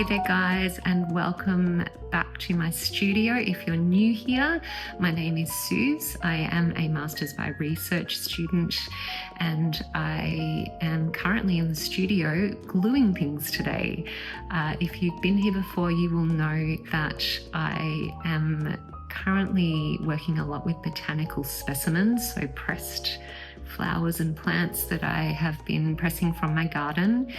there guys, and welcome back to my studio. If you're new here, my name is Suze. I am a Masters by Research student and I am currently in the studio gluing things today. If you've been here before, you will know that I am currently working a lot with botanical specimens, so pressed flowers and plants that I have been pressing from my garden,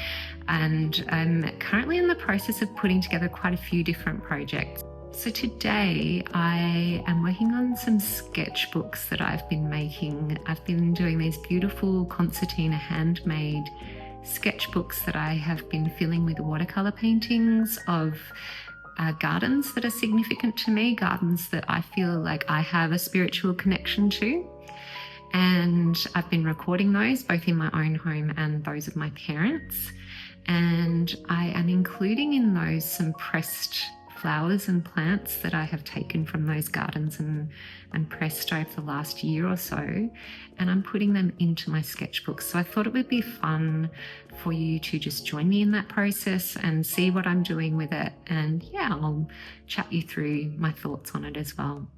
and I'm currently in the process of putting together quite a few different projects. So today I am working on some sketchbooks that I've been making. I've been doing these beautiful concertina handmade sketchbooks that I have been filling with watercolor paintings of gardens that are significant to me, gardens that I feel like I have a spiritual connection to. And I've been recording those both in my own home and those of my parents. And I am including in those some pressed flowers and plants that I have taken from those gardens and pressed over the last year or so. And I'm putting them into my sketchbooks. So I thought it would be fun for you to just join me in that process and see what I'm doing with it. And yeah, I'll chat you through my thoughts on it as well.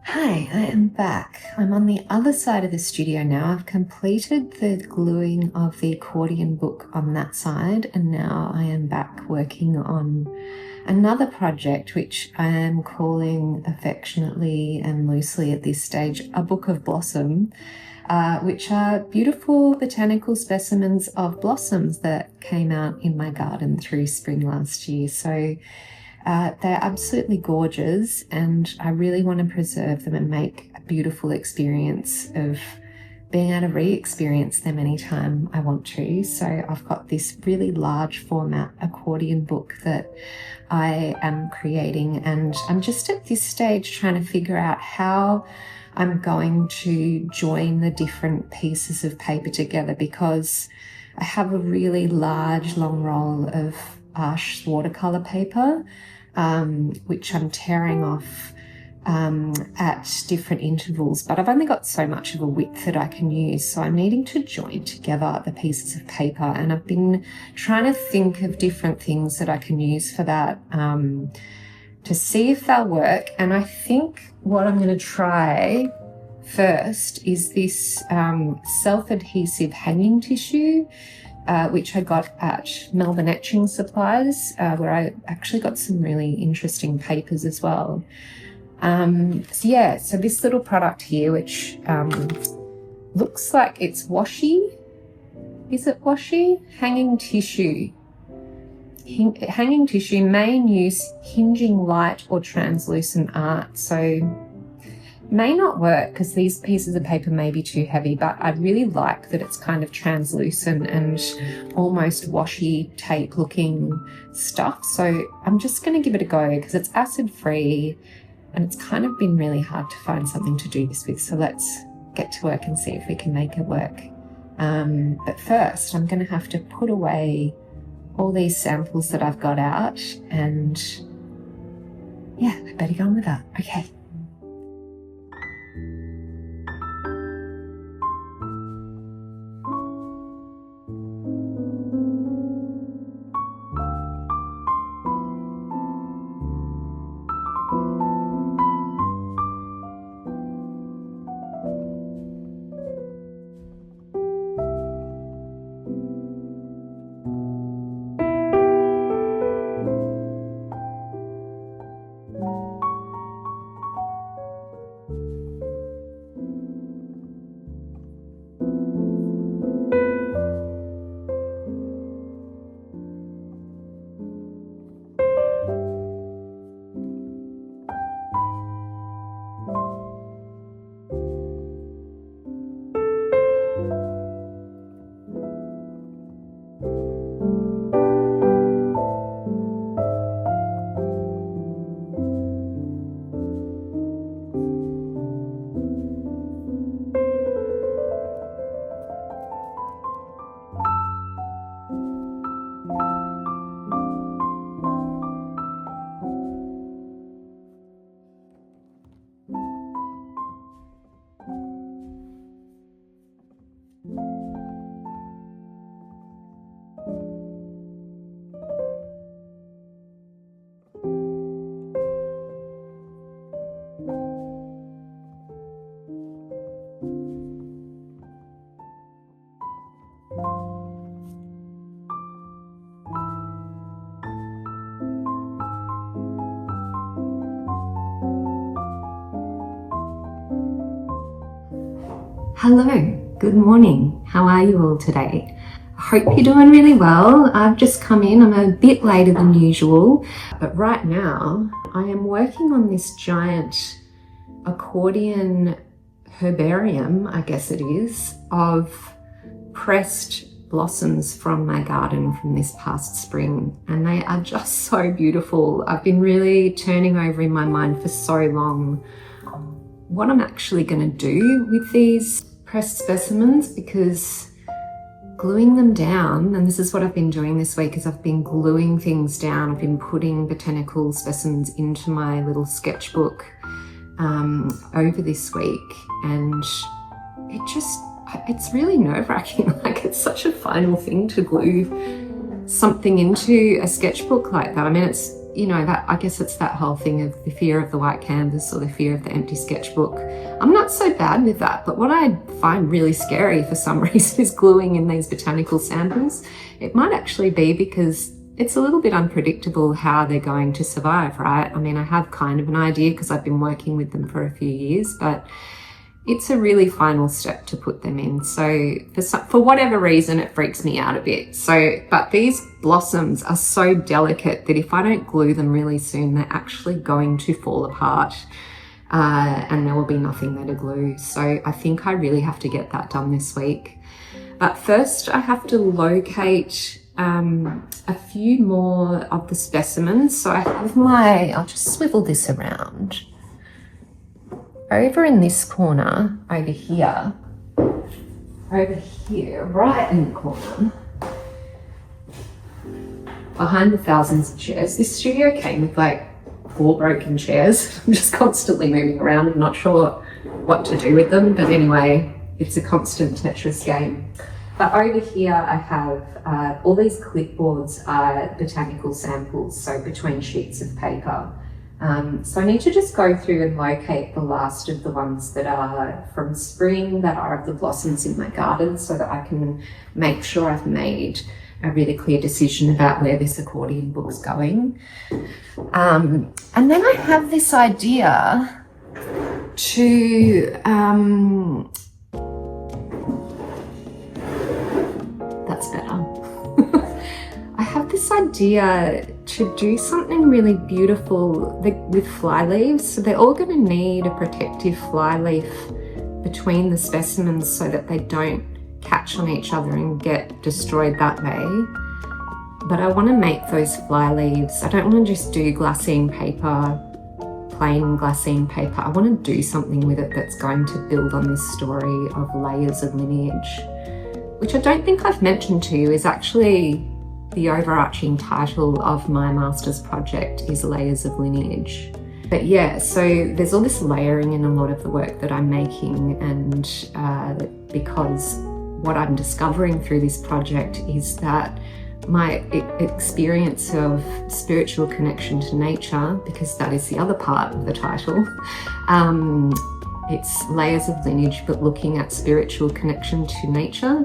Hi, I am back. I'm on the other side of the studio now. I've completed the gluing of the accordion book on that side, and now I am back working on another project which I am calling affectionately and loosely at this stage a Book of Blossom, which are beautiful botanical specimens of blossoms that came out in my garden through spring last year. So they're absolutely gorgeous, and I really want to preserve them and make a beautiful experience of being able to re-experience them anytime I want to. So I've got this really large format accordion book that I am creating, and I'm just at this stage trying to figure out how I'm going to join the different pieces of paper together, because I have a really large long roll of Arches watercolor paper, which I'm tearing off at different intervals, but I've only got so much of a width that I can use, so I'm needing to join together the pieces of paper, and I've been trying to think of different things that I can use for that to see if they'll work. And I think what I'm going to try first is this self-adhesive hanging tissue, which I got at Melbourne Etching Supplies, where I actually got some really interesting papers as well. So this little product here, which looks like it's washi. Is it washi? Hanging tissue. Hanging tissue, main use, hinging light or translucent art. So may not work because these pieces of paper may be too heavy, but I really like that it's kind of translucent and almost washi tape looking stuff. So I'm just going to give it a go because it's acid free, and it's kind of been really hard to find something to do this with. So let's get to work and see if we can make it work. But first, I'm going to have to put away all these samples that I've got out, and yeah, I better go on with that. Okay. Hello, good morning. How are you all today? I hope you're doing really well. I've just come in, I'm a bit later than usual, but right now I am working on this giant accordion herbarium, I guess it is, of pressed blossoms from my garden from this past spring, and they are just so beautiful. I've been really turning over in my mind for so long what I'm actually going to do with these pressed specimens, because gluing them down, and this is what I've been doing this week, is I've been gluing things down. I've been putting botanical specimens into my little sketchbook over this week, and it's really nerve-wracking. Like, it's such a final thing to glue something into a sketchbook like that. I mean, it's, you know, that, I guess it's that whole thing of the fear of the white canvas or the fear of the empty sketchbook. I'm not so bad with that, but what I find really scary for some reason is gluing in these botanical samples. It might actually be because it's a little bit unpredictable how they're going to survive, right? I mean, I have kind of an idea because I've been working with them for a few years, but it's a really final step to put them in. So for whatever reason, it freaks me out a bit. But these blossoms are so delicate that if I don't glue them really soon, they're actually going to fall apart. And there will be nothing there to glue. So I think I really have to get that done this week. But first I have to locate a few more of the specimens. So I have I'll just swivel this around. Over in this corner, over here, right in the corner, behind the thousands of chairs. This studio came with like 4 broken chairs. I'm just constantly moving around. I'm not sure what to do with them, but anyway, it's a constant Tetris game. But over here I have all these clipboards are botanical samples, so between sheets of paper. So I need to just go through and locate the last of the ones that are from spring, that are of the blossoms in my garden, so that I can make sure I've made a really clear decision about where this accordion book's going. And then I have this idea to, that's better. I have this idea to do something really beautiful with fly leaves. So they're all going to need a protective fly leaf between the specimens so that they don't catch on each other and get destroyed that way. But I want to make those fly leaves. I don't want to just do glassine paper, plain glassine paper. I want to do something with it that's going to build on this story of layers of lineage, which I don't think I've mentioned to you is actually the overarching title of my master's project is Layers of Lineage. But yeah, so there's all this layering in a lot of the work that I'm making, and because what I'm discovering through this project is that my experience of spiritual connection to nature, because that is the other part of the title, it's layers of lineage, but looking at spiritual connection to nature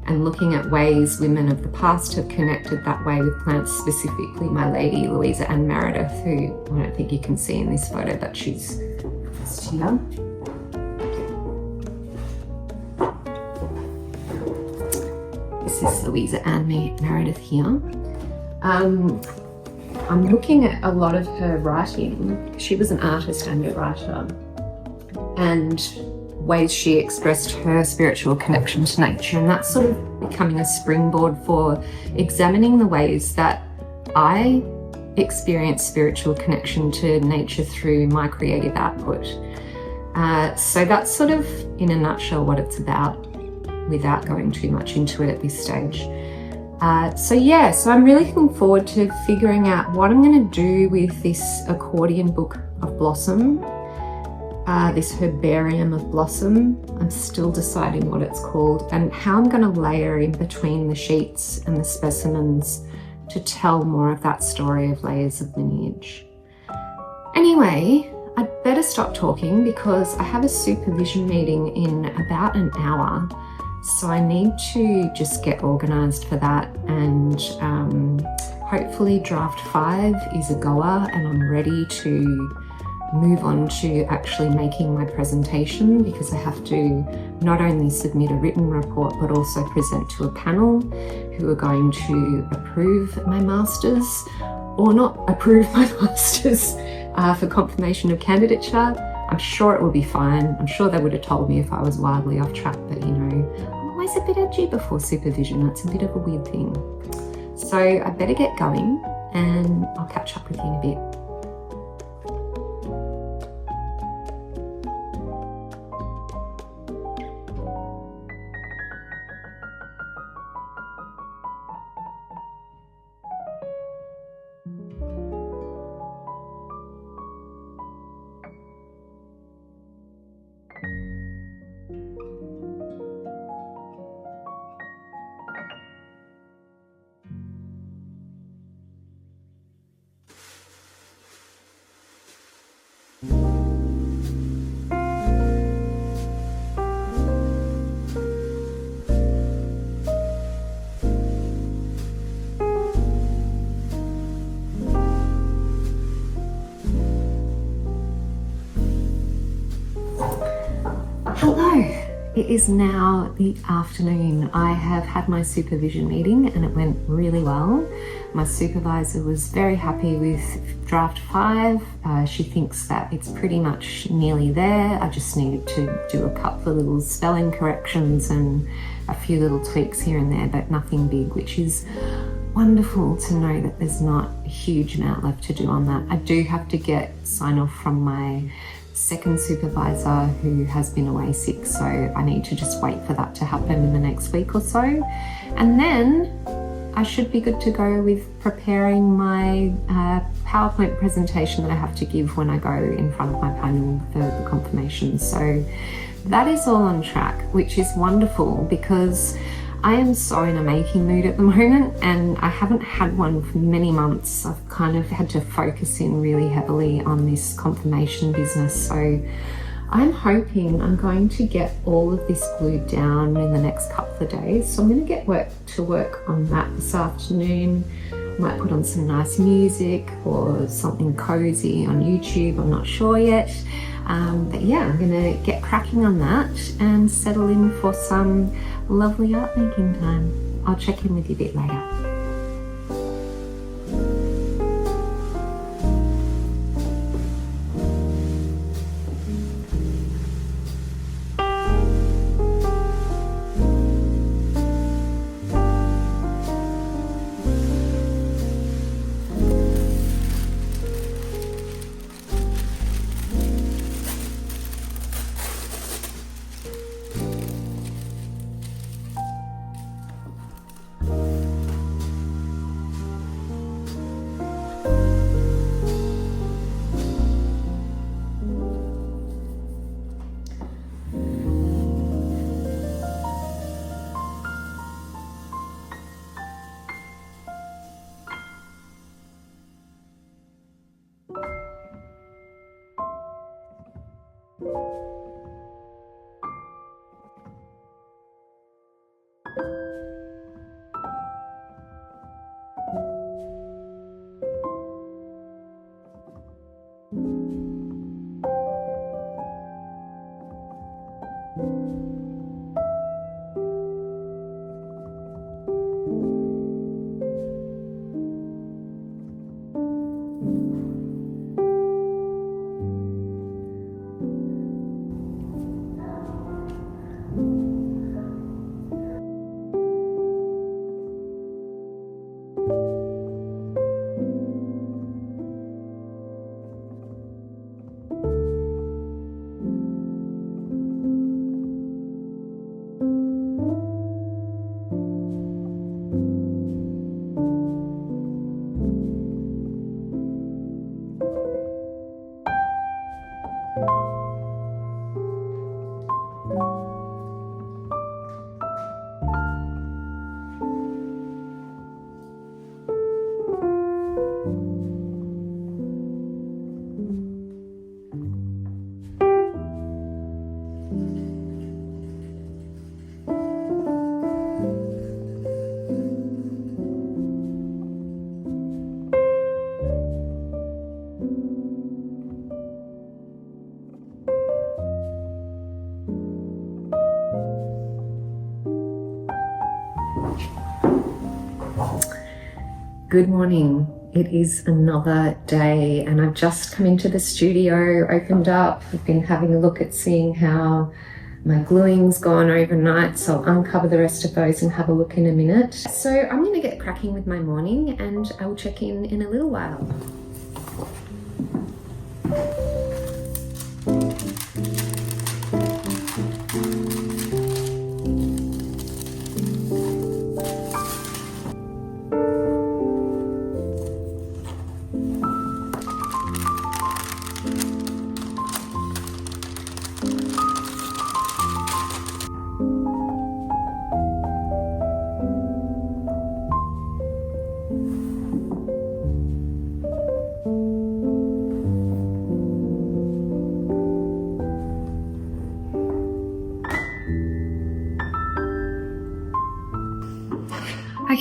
and looking at ways women of the past have connected that way with plants, specifically my lady Louisa Ann Meredith, who I don't think you can see in this photo, but she's here. This is Louisa Ann Meredith here. I'm looking at a lot of her writing. She was an artist and a writer, and ways she expressed her spiritual connection to nature, and that's sort of becoming a springboard for examining the ways that I experience spiritual connection to nature through my creative output. So that's sort of in a nutshell what it's about, without going too much into it at this stage. So I'm really looking forward to figuring out what I'm going to do with this accordion book of blossom. This herbarium of blossom. I'm still deciding what it's called, and how I'm going to layer in between the sheets and the specimens to tell more of that story of layers of lineage. Anyway, I'd better stop talking because I have a supervision meeting in about an hour, so I need to just get organised for that, and hopefully draft 5 is a goer and I'm ready to move on to actually making my presentation, because I have to not only submit a written report but also present to a panel who are going to approve my masters or not approve my masters for confirmation of candidature. I'm sure it will be fine. I'm sure they would have told me if I was wildly off track, but you know, I'm always a bit edgy before supervision. It's a bit of a weird thing. So I better get going and I'll catch up with you in a bit. Hello, it is now the afternoon. I have had my supervision meeting and it went really well. My supervisor was very happy with draft 5. She thinks that it's pretty much nearly there. I just needed to do a couple of little spelling corrections and a few little tweaks here and there, but nothing big, which is wonderful to know that there's not a huge amount left to do on that. I do have to get sign off from my second supervisor who has been away sick, so I need to just wait for that to happen in the next week or so, and then I should be good to go with preparing my PowerPoint presentation that I have to give when I go in front of my panel for the confirmation. So that is all on track, which is wonderful because I am so in a making mood at the moment and I haven't had one for many months. I've kind of had to focus in really heavily on this confirmation business. So I'm hoping I'm going to get all of this glued down in the next couple of days. So I'm going to get to work on that this afternoon. Might put on some nice music or something cozy on YouTube, I'm not sure yet. But yeah, I'm gonna get cracking on that and settle in for some lovely art making time. I'll check in with you a bit later. Good morning. It is another day and I've just come into the studio, opened up. I've been having a look at seeing how my gluing's gone overnight, so I'll uncover the rest of those and have a look in a minute. So I'm going to get cracking with my morning and I'll check in a little while.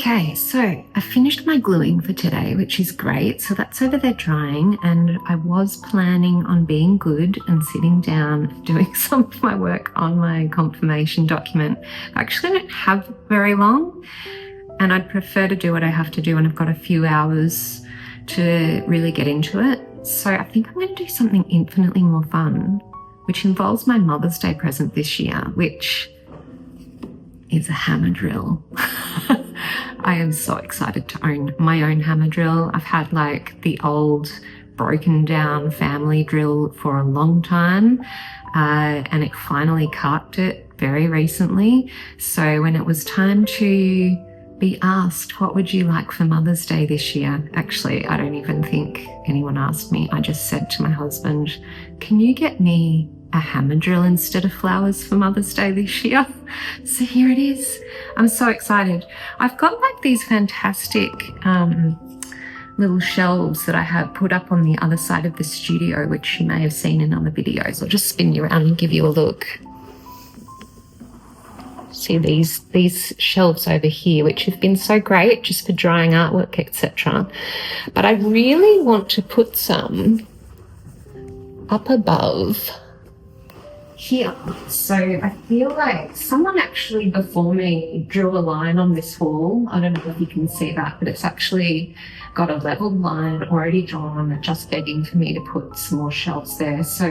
Okay, so I finished my gluing for today, which is great. So that's over there drying, and I was planning on being good and sitting down doing some of my work on my confirmation document. I actually don't have very long, and I'd prefer to do what I have to do when I've got a few hours to really get into it. So I think I'm going to do something infinitely more fun, which involves my Mother's Day present this year, which is a hammer drill. I am so excited to own my own hammer drill. I've had like the old broken down family drill for a long time, and it finally carked it very recently. So when it was time to be asked, what would you like for Mother's Day this year? Actually, I don't even think anyone asked me. I just said to my husband, can you get me a hammer drill instead of flowers for Mother's Day this year? So here it is. I'm so excited. I've got like these fantastic little shelves that I have put up on the other side of the studio, which you may have seen in other videos. I'll just spin you around and give you a look. See these shelves over here, which have been so great just for drying artwork, etc. But I really want to put some up above here. So I feel like someone actually before me drew a line on this wall. I don't know if you can see that, but it's actually got a level line already drawn, just begging for me to put some more shelves there. So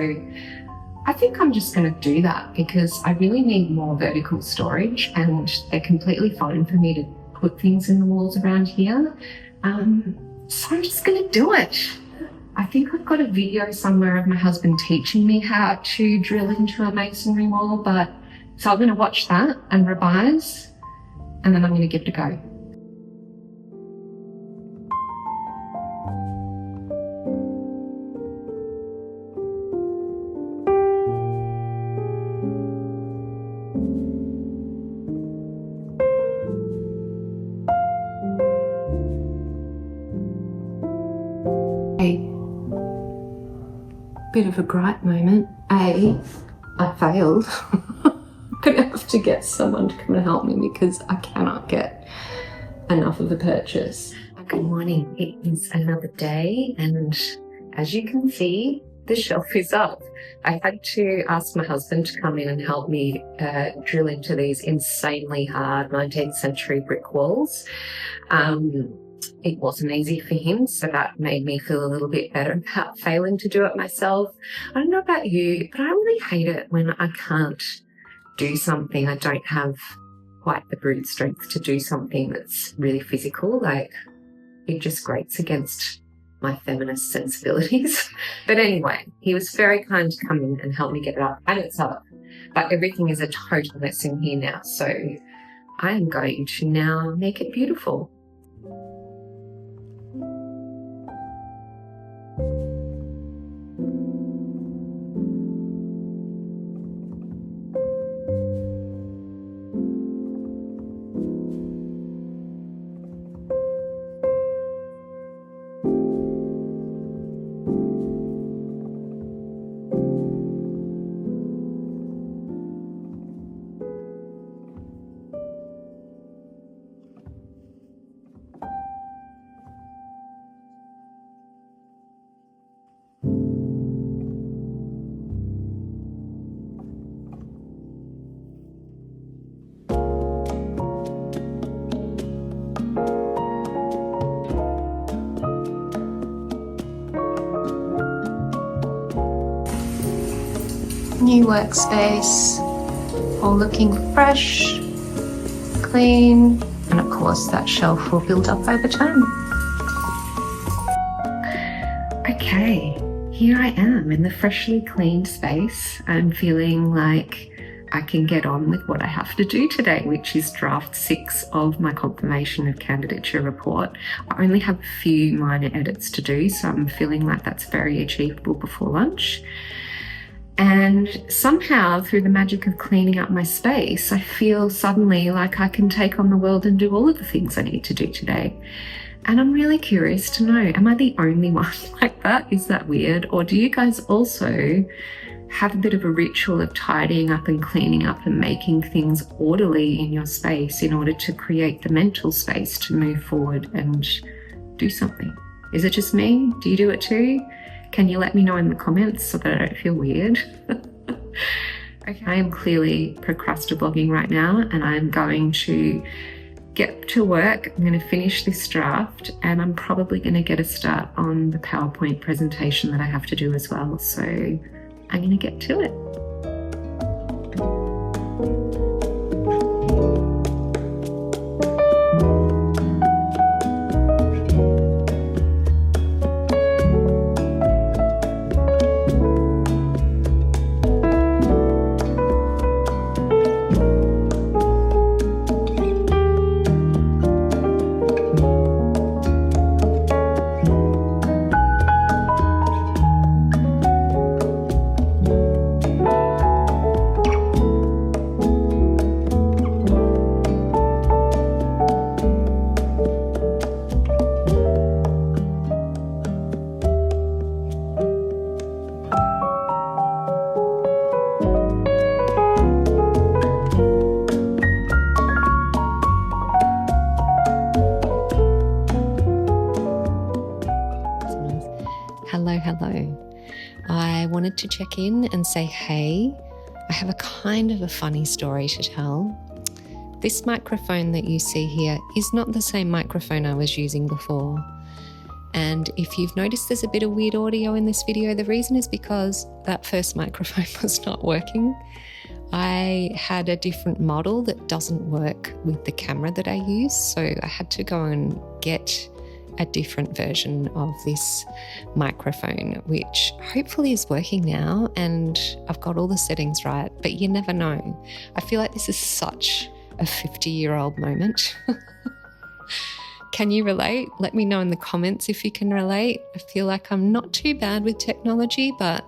I think I'm just going to do that because I really need more vertical storage, and they're completely fine for me to put things in the walls around here. So I'm just going to do it. I think I've got a video somewhere of my husband teaching me how to drill into a masonry wall, but so I'm going to watch that and revise, and then I'm going to give it a go. Bit of a gripe moment. I failed. I'm gonna have to get someone to come and help me because I cannot get enough of a purchase. Good morning. It is another day, and as you can see, the shelf is up. I had to ask my husband to come in and help me drill into these insanely hard 19th century brick walls. It wasn't easy for him, so that made me feel a little bit better about failing to do it myself. I don't know about you, but I really hate it when I can't do something. I don't have quite the brute strength to do something that's really physical. Like, it just grates against my feminist sensibilities. But anyway, he was very kind to come in and help me get it up, and it's up. But everything is a total mess in here now, so I am going to now make it beautiful. New workspace, all looking fresh, clean, and of course that shelf will build up over time. Okay, here I am in the freshly cleaned space. I'm feeling like I can get on with what I have to do today, which is draft 6 of my confirmation of candidature report. I only have a few minor edits to do, so I'm feeling like that's very achievable before lunch. And somehow, through the magic of cleaning up my space, I feel suddenly like I can take on the world and do all of the things I need to do today. And I'm really curious to know, am I the only one like that? Is that weird? Or do you guys also have a bit of a ritual of tidying up and cleaning up and making things orderly in your space in order to create the mental space to move forward and do something. Is it just me? Do you do it too? Can you let me know in the comments so that I don't feel weird? Okay. I am clearly procrastinating right now, and I'm going to get to work. I'm going to finish this draft, and I'm probably going to get a start on the PowerPoint presentation that I have to do as well. So I'm going to get to it. Hello. I wanted to check in and say, hey, I have a kind of a funny story to tell. This microphone that you see here is not the same microphone I was using before. And if you've noticed there's a bit of weird audio in this video, the reason is because that first microphone was not working. I had a different model that doesn't work with the camera that I use, so I had to go and get a different version of this microphone, which hopefully is working now, and I've got all the settings right, but you never know. I feel like this is such a 50-year-old moment. Can you relate? Let me know in the comments if you can relate. I feel like I'm not too bad with technology, but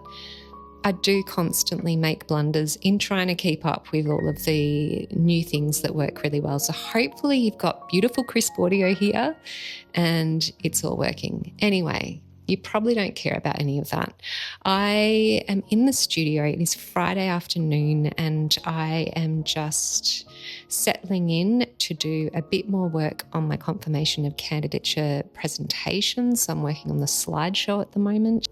I do constantly make blunders in trying to keep up with all of the new things that work really well. So hopefully you've got beautiful crisp audio here and it's all working. Anyway, you probably don't care about any of that. I am in the studio. It is Friday afternoon and I am just settling in to do a bit more work on my confirmation of candidature presentations. So I'm working on the slideshow at the moment.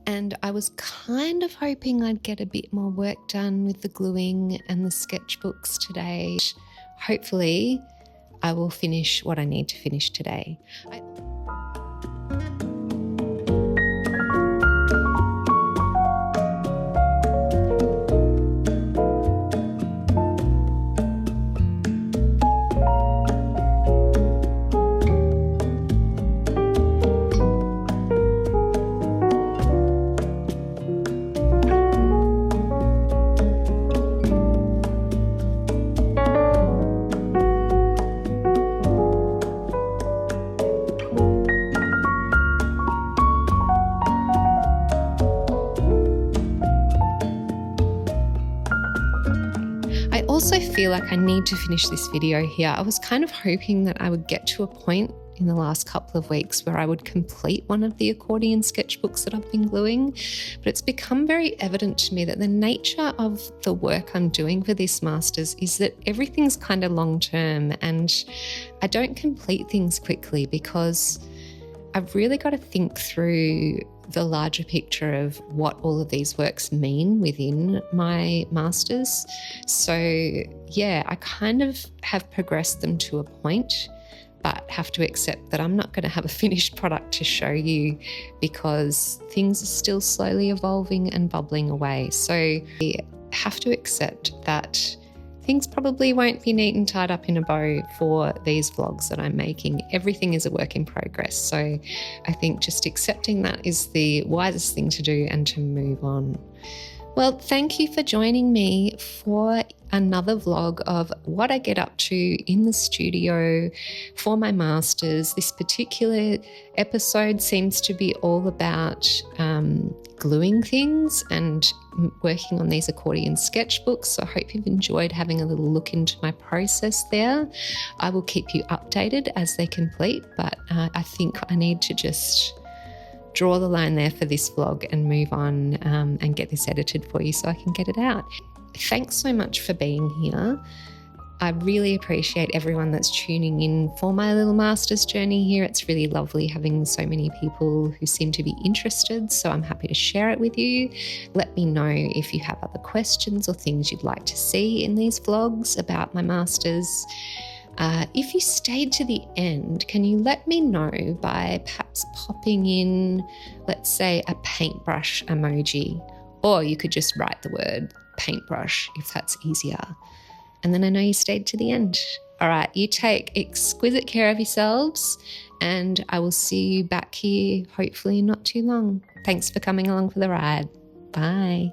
And I was kind of hoping I'd get a bit more work done with the gluing and the sketchbooks today. Hopefully, I will finish what I need to finish today. I also feel like I need to finish this video here. I was kind of hoping that I would get to a point in the last couple of weeks where I would complete one of the accordion sketchbooks that I've been gluing, but it's become very evident to me that the nature of the work I'm doing for this master's is that everything's kind of long-term, and I don't complete things quickly because I've really got to think through the larger picture of what all of these works mean within my master's. So yeah, I kind of have progressed them to a point, but have to accept that I'm not going to have a finished product to show you because things are still slowly evolving and bubbling away. So I have to accept that things probably won't be neat and tied up in a bow for these vlogs that I'm making. Everything is a work in progress. So I think just accepting that is the wisest thing to do and to move on. Well, thank you for joining me for another vlog of what I get up to in the studio for my master's. This particular episode seems to be all about gluing things and working on these accordion sketchbooks. So I hope you've enjoyed having a little look into my process there. I will keep you updated as they complete, but I think I need to just draw the line there for this vlog and move on and get this edited for you so I can get it out. Thanks so much for being here. I really appreciate everyone that's tuning in for my little master's journey here. It's really lovely having so many people who seem to be interested, so I'm happy to share it with you. Let me know if you have other questions or things you'd like to see in these vlogs about my master's. If you stayed to the end, can you let me know by perhaps popping in, let's say, a paintbrush emoji, or you could just write the word paintbrush if that's easier. And then I know you stayed to the end. All right, you take exquisite care of yourselves, and I will see you back here hopefully not too long. Thanks for coming along for the ride. Bye.